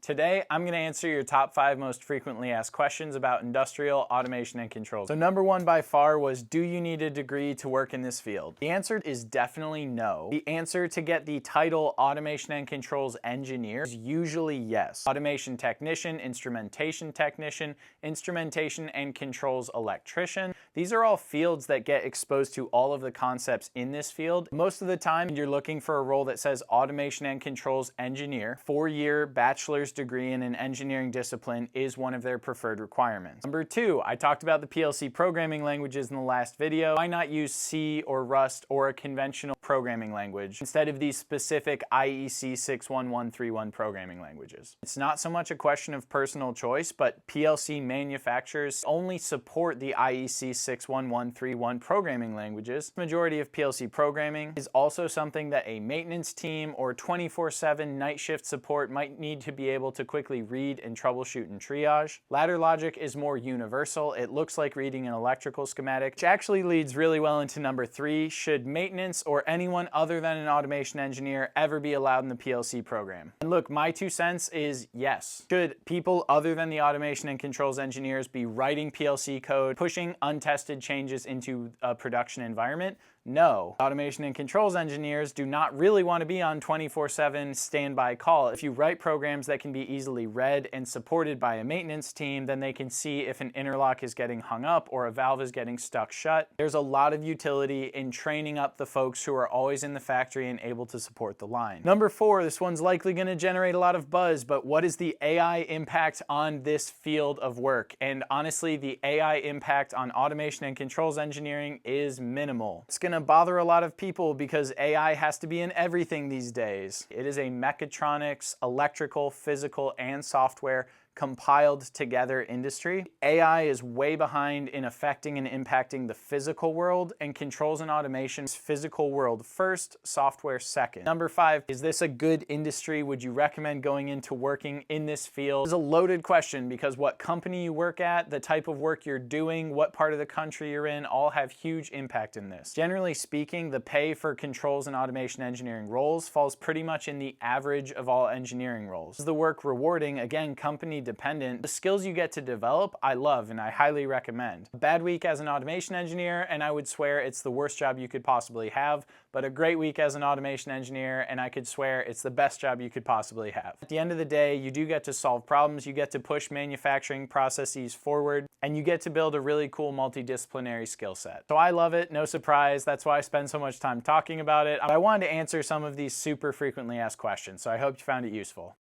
Today, I'm going to answer your top 5 most frequently asked questions about industrial automation and controls. So number 1 by far was, do you need a degree to work in this field? The answer is definitely no. The answer to get the title automation and controls engineer is usually yes. Automation technician, instrumentation technician, instrumentation and controls electrician. These are all fields that get exposed to all of the concepts in this field. Most of the time, you're looking for a role that says automation and controls engineer. 4-year bachelor's degree in an engineering discipline is one of their preferred requirements. Number 2, I talked about the PLC programming languages in the last video. Why not use C or Rust or a conventional programming language instead of these specific IEC 61131 programming languages? It's not so much a question of personal choice, but PLC manufacturers only support the IEC 61131 programming languages. The majority of PLC programming is also something that a maintenance team or 24/7 night shift support might need to be able to quickly read and troubleshoot and triage. Ladder logic is more universal. It looks like reading an electrical schematic, which actually leads really well into number 3. Should maintenance or anyone other than an automation engineer ever be allowed in the PLC program? And look, my 2 cents is yes. Should people other than the automation and controls engineers be writing PLC code, pushing untested changes into a production environment? No. Automation and controls engineers do not really want to be on 24/7 standby call. If you write programs that can be easily read and supported by a maintenance team, then they can see if an interlock is getting hung up or a valve is getting stuck shut. There's a lot of utility in training up the folks who are always in the factory and able to support the line. Number 4, this one's likely going to generate a lot of buzz, but what is the AI impact on this field of work? And honestly, the AI impact on automation and controls engineering is minimal. It's going to bother a lot of people because AI has to be in everything these days. It is a mechatronics, electrical, physical, and software compiled together industry. AI is way behind in affecting and impacting the physical world, and controls and automation is physical world first, software second. Number 5, is this a good industry? Would you recommend going into working in this field? This is a loaded question because what company you work at, the type of work you're doing, what part of the country you're in, all have huge impact in this. Generally speaking, the pay for controls and automation engineering roles falls pretty much in the average of all engineering roles. Is the work rewarding? Again, company dependent. The skills you get to develop, I love and I highly recommend. A bad week as an automation engineer, and I would swear it's the worst job you could possibly have, but a great week as an automation engineer, and I could swear it's the best job you could possibly have. At the end of the day, you do get to solve problems, you get to push manufacturing processes forward, and you get to build a really cool multidisciplinary skill set. So I love it, no surprise. That's why I spend so much time talking about it. I wanted to answer some of these super frequently asked questions, so I hope you found it useful.